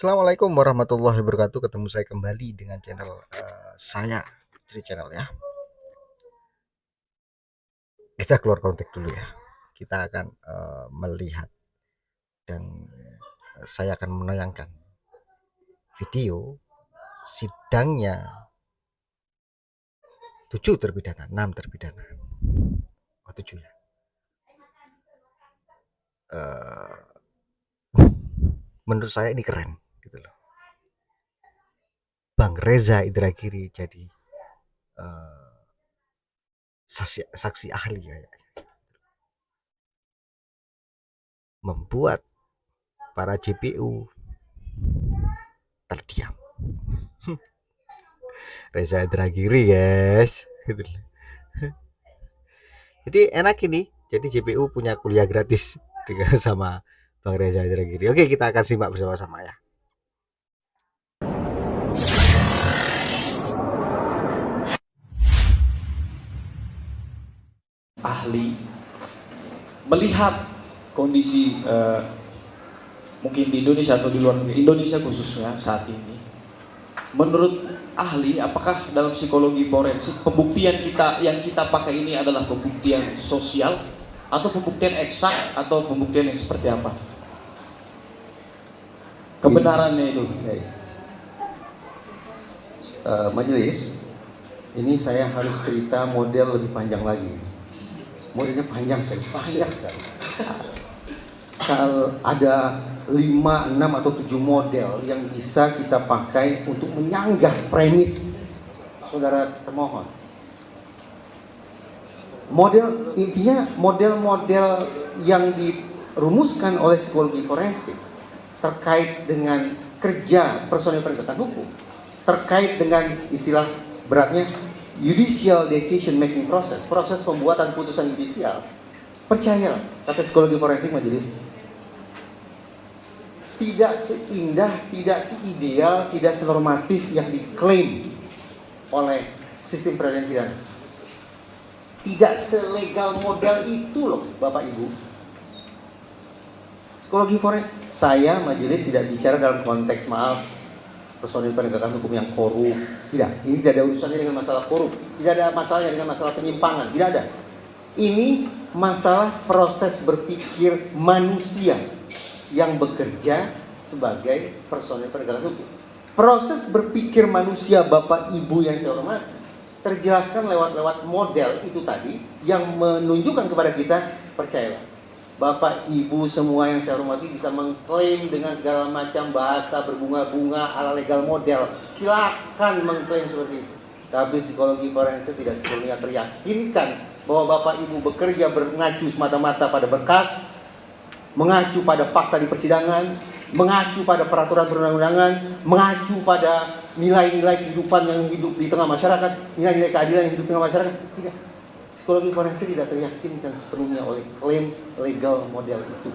Assalamualaikum warahmatullahi wabarakatuh. Ketemu saya kembali dengan channel saya, Tri Channel ya. Kita keluar konteks dulu ya. Kita akan melihat dan saya akan menayangkan video sidangnya 7 terpidana, 6 terpidana. Oh 7 ya. Menurut saya ini keren gitu loh. Bang Reza Indragiri jadi saksi ahli ya, membuat para JPU terdiam. Reza Indragiri guys gitu. Jadi enak ini, jadi JPU punya kuliah gratis dengan sama Bang Reza Indragiri. Oke, kita akan simak bersama-sama ya. Ahli melihat kondisi mungkin di Indonesia atau di luar negeri, Indonesia khususnya saat ini, menurut ahli, apakah dalam psikologi forensik pembuktian yang kita pakai ini adalah pembuktian sosial atau pembuktian eksak atau pembuktian yang seperti apa? Kebenarannya itu. Majelis, ini saya harus cerita model lebih panjang lagi. Modelnya panjang sekali. Kalau ada 5, 6 atau 7 model yang bisa kita pakai untuk menyanggah premis saudara termohon. Model intinya model-model yang dirumuskan oleh psikologi forensik terkait dengan kerja personil penegakan hukum, terkait dengan istilah beratnya judicial decision making process, proses pembuatan putusan judicial. Percaya, kata psikologi forensik majelis, tidak seindah, tidak seideal, tidak senormatif yang diklaim oleh sistem peradilan pidana. Tidak selegal model itu loh Bapak Ibu. Psikologi forensik, saya majelis tidak bicara dalam konteks personil penegakan hukum yang korup. Tidak, ini tidak ada urusannya dengan masalah korup. Tidak ada masalahnya dengan masalah penyimpangan. Tidak ada. Ini masalah proses berpikir manusia yang bekerja sebagai personil penegakan hukum. Proses berpikir manusia Bapak Ibu yang saya hormati terjelaskan lewat model itu tadi yang menunjukkan kepada kita, percayalah, Bapak Ibu semua yang saya hormati bisa mengklaim dengan segala macam bahasa berbunga-bunga ala legal model. Silakan mengklaim seperti itu. Tapi psikologi forensik tidak sepenuhnya teryakinkan bahwa Bapak Ibu bekerja mengacu semata-mata pada berkas, mengacu pada fakta di persidangan, mengacu pada peraturan perundang-undangan, mengacu pada nilai-nilai kehidupan yang hidup di tengah masyarakat, nilai-nilai keadilan yang hidup di tengah masyarakat. Tidak. Psikologi forensik tidak teryakinkan sepenuhnya oleh klaim legal model itu.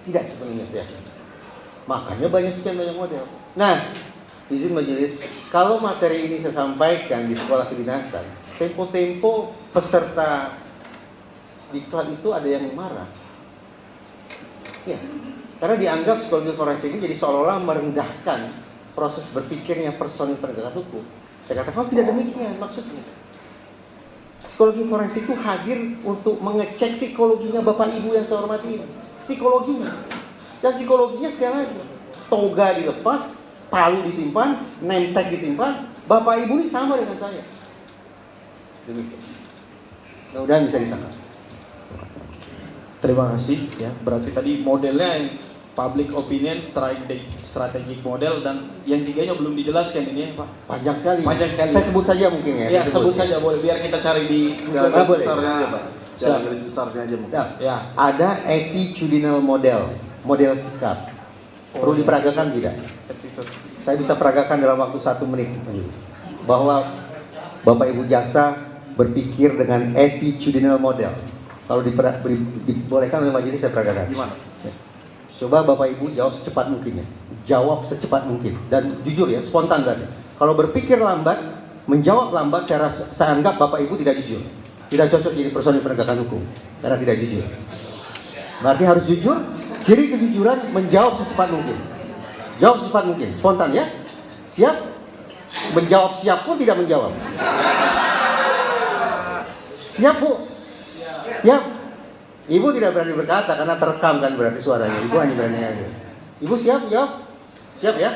Tidak sepenuhnya teryakinkan. Makanya sekian banyak model. Nah, izin majelis, kalau materi ini saya sampaikan di sekolah kedinasan, tempo-tempo peserta diklat itu ada yang marah. Ya, karena dianggap psikologi forensik ini jadi seolah-olah merendahkan proses berpikirnya personil penegakan hukum. Saya katakan tidak demikian maksudnya. Psikologi forensik itu hadir untuk mengecek psikologinya Bapak Ibu yang saya hormati ini. Psikologinya. Dan psikologinya sekali lagi, toga dilepas, palu disimpan, nentek disimpan, Bapak Ibu ini sama dengan saya. Demikian. Mudah-mudahan bisa ditangkap. Terima kasih ya. Berarti tadi modelnya yang public opinion, strategic model, dan yang tiganya belum dijelaskan ini ya Pak. Panjang sekali. Panjang sekali. Saya sebut saja mungkin ya. Ya, sebut saja boleh, biar kita cari di garis boleh. besarnya aja Pak. Cara garis besarnya aja mungkin. Nah, ya. ada attitudinal model sikap. Perlu diperagakan tidak? Saya bisa peragakan dalam waktu 1 menit. Bahwa Bapak Ibu jaksa berpikir dengan attitudinal model. Kalau dibolehkan oleh majelis saya peragakan. Gimana? Coba Bapak Ibu jawab secepat mungkin ya. Jawab secepat mungkin. Dan jujur ya, spontan berarti. Kalau berpikir lambat, menjawab lambat, saya anggap Bapak Ibu tidak jujur. Tidak cocok jadi personil penegakan hukum. Karena tidak jujur. Berarti harus jujur. Ciri kejujuran menjawab secepat mungkin. Jawab secepat mungkin, spontan ya. Siap? Menjawab siap pun tidak menjawab. Siap Bu? Siap. Ibu tidak berani berkata karena terekam kan berarti suaranya. Ibu hanya berani aja. Ibu siap jawab? Siap ya?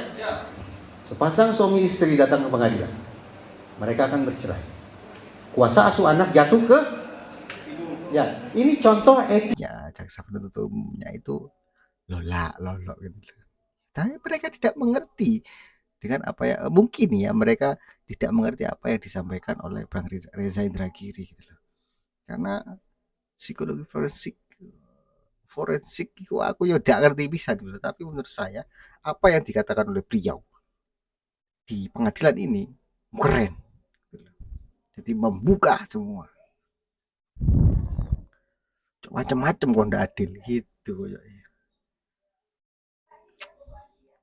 Sepasang suami istri datang ke pengadilan. Mereka akan bercerai. Kuasa asuh anak jatuh ke ya. Ini contoh etik. Ya, jaksa penuntut umumnya itu lolok gitu. Tapi mereka tidak mengerti dengan apa ya, mungkin ya mereka tidak mengerti apa yang disampaikan oleh Bang Reza Indragiri gitu loh. Karena psikologi forensik itu aku ya tidak ngerti bisa dulu, tapi menurut saya apa yang dikatakan oleh beliau di pengadilan ini keren gitu loh. Jadi membuka semua macam-macam kok ndak adil gitu ya.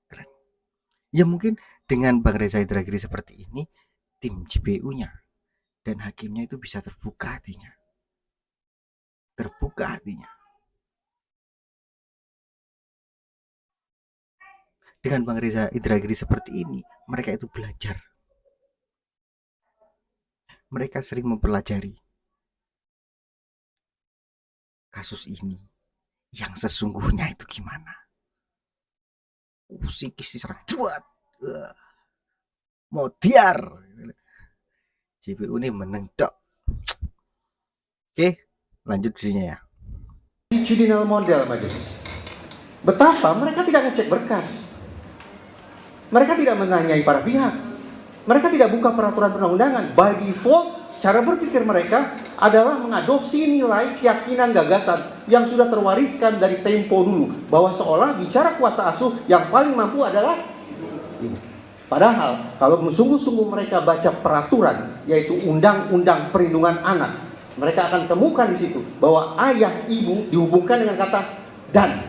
Keren. Ya mungkin dengan Bang Reza Indragiri seperti ini, tim JPU-nya dan hakimnya itu bisa terbuka hatinya. Terbuka hatinya. Dengan Bang Reza Indragiri seperti ini, mereka itu belajar. Mereka sering mempelajari kasus ini yang sesungguhnya itu gimana. Psikis diserang cuat. Modiar. JPU ini menendok. Oke, lanjut visinya ya. Longitudinal model majelis. Betapa mereka tidak ngecek berkas. Mereka tidak menanyai para pihak. Mereka tidak buka peraturan perundang-undangan. By default, cara berpikir mereka adalah mengadopsi nilai keyakinan gagasan yang sudah terwariskan dari tempo dulu. Bahwa seolah bicara kuasa asuh yang paling mampu adalah ibu. Padahal kalau sungguh-sungguh mereka baca peraturan, yaitu Undang-Undang Perlindungan Anak, mereka akan temukan di situ bahwa ayah ibu dihubungkan dengan kata dan.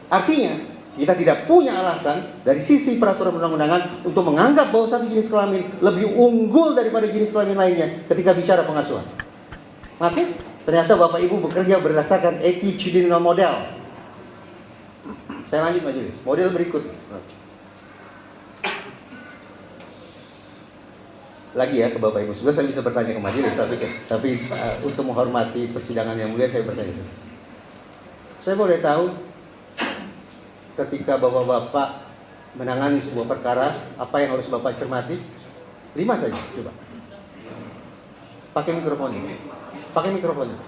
Artinya kita tidak punya alasan dari sisi peraturan perundang-undangan untuk menganggap bahwa satu jenis kelamin lebih unggul daripada jenis kelamin lainnya ketika bicara pengasuhan. Maka ternyata Bapak Ibu bekerja berdasarkan attitudinal model. Saya lanjut majelis. Model berikut. Lagi ya ke Bapak Ibu. Sebenarnya saya bisa bertanya ke majelis, tapi untuk menghormati persidangan yang mulia saya bertanya. Saya boleh tahu ketika Bapak-bapak menangani sebuah perkara, apa yang harus Bapak cermati? 5 saja, coba. Pakai mikrofonnya. Pakai mikrofonnya.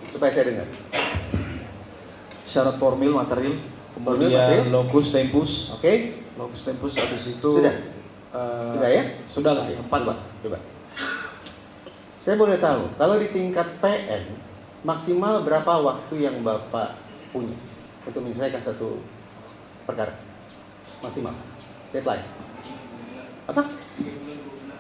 Supaya saya dengar. Syarat formil material, kemudian locus tempus. Oke. Locus tempus habis itu Sudah. Sudah ya? Sudah lah, 4 Pak. Coba. Saya boleh tahu, kalau di tingkat PN maksimal berapa waktu yang Bapak punya untuk menyelesaikan satu perkara? Maksimal. Deadline. Apa?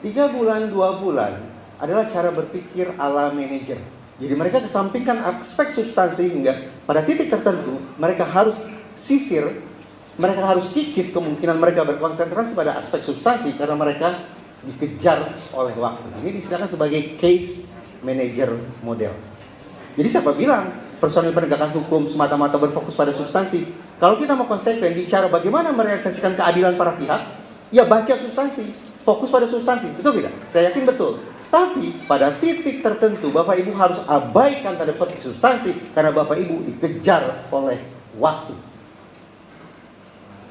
3 bulan, 2 bulan adalah cara berpikir ala manajer. Jadi mereka kesampingkan aspek substansi hingga pada titik tertentu mereka harus sisir, mereka harus kikis kemungkinan mereka berkonsentrasi pada aspek substansi karena mereka dikejar oleh waktu. Ini disediakan sebagai case manager model. Jadi siapa bilang personil penegakan hukum semata-mata berfokus pada substansi? Kalau kita mau konsekuen bicara bagaimana merealisasikan keadilan para pihak, ya baca substansi, fokus pada substansi, betul tidak? Saya yakin betul. Tapi pada titik tertentu Bapak Ibu harus abaikan tanda petik substansi karena Bapak Ibu dikejar oleh waktu.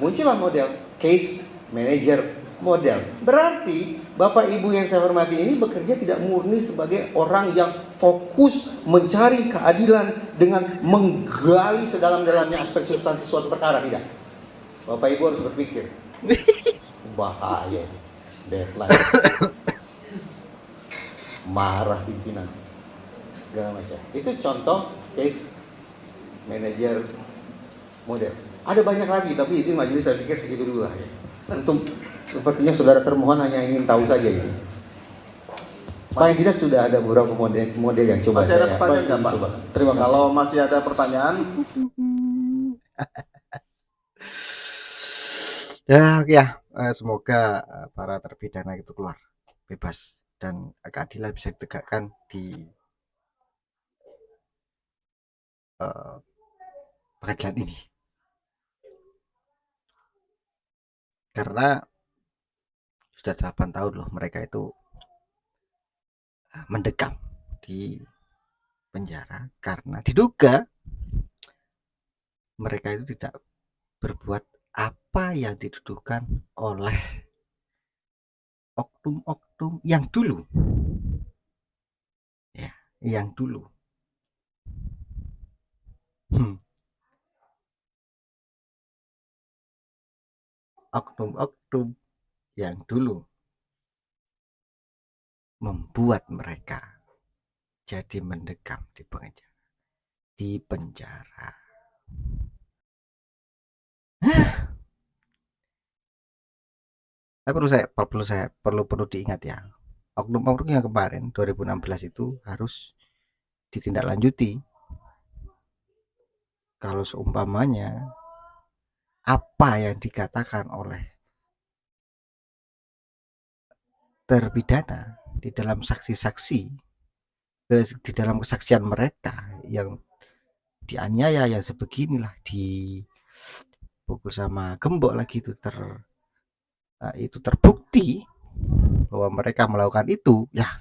Muncullah model case manager model. Berarti Bapak Ibu yang saya hormati ini bekerja tidak murni sebagai orang yang fokus mencari keadilan dengan menggali sedalam-dalamnya aspek substansi suatu perkara, tidak. Bapak Ibu harus berpikir bahaya ini, deadline, marah pimpinan, segala macam. Itu contoh case manager model. Ada banyak lagi, tapi izin majelis saya pikir segitu dulu lah ya. Untuk sepertinya saudara termohon hanya ingin tahu saja ini. Paling tidak sudah ada beberapa model yang coba Masih ada saya pertanyaan nggak, Pak? coba. Terima kasih. Kalau masih ada pertanyaan, Ya, semoga para terpidana itu keluar bebas dan keadilan bisa ditegakkan di pengadilan ini. Karena sudah 8 tahun loh mereka itu mendekam di penjara karena diduga mereka itu tidak berbuat apa yang dituduhkan oleh oknum-oknum yang dulu. Ya, yang dulu. Oknum-oknum yang dulu membuat mereka jadi mendekam di penjara. Perlu diingat ya. Oknum-oknum yang kemarin 2016 itu harus ditindaklanjuti. Kalau seumpamanya apa yang dikatakan oleh terpidana di dalam saksi-saksi, di dalam kesaksian mereka yang dianiaya yang sebeginilah, dipukul sama gembok lagi, itu terbukti bahwa mereka melakukan itu, ya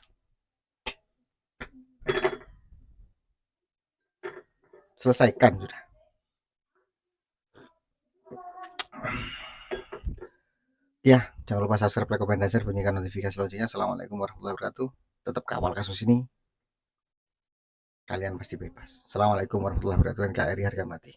selesaikan sudah. Ya, jangan lupa subscribe, like, komen, dan share, bunyikan notifikasi loncengnya. Assalamualaikum warahmatullahi wabarakatuh. Tetap kawal kasus ini, kalian pasti bebas. Assalamualaikum warahmatullahi wabarakatuh. NKRI harga mati.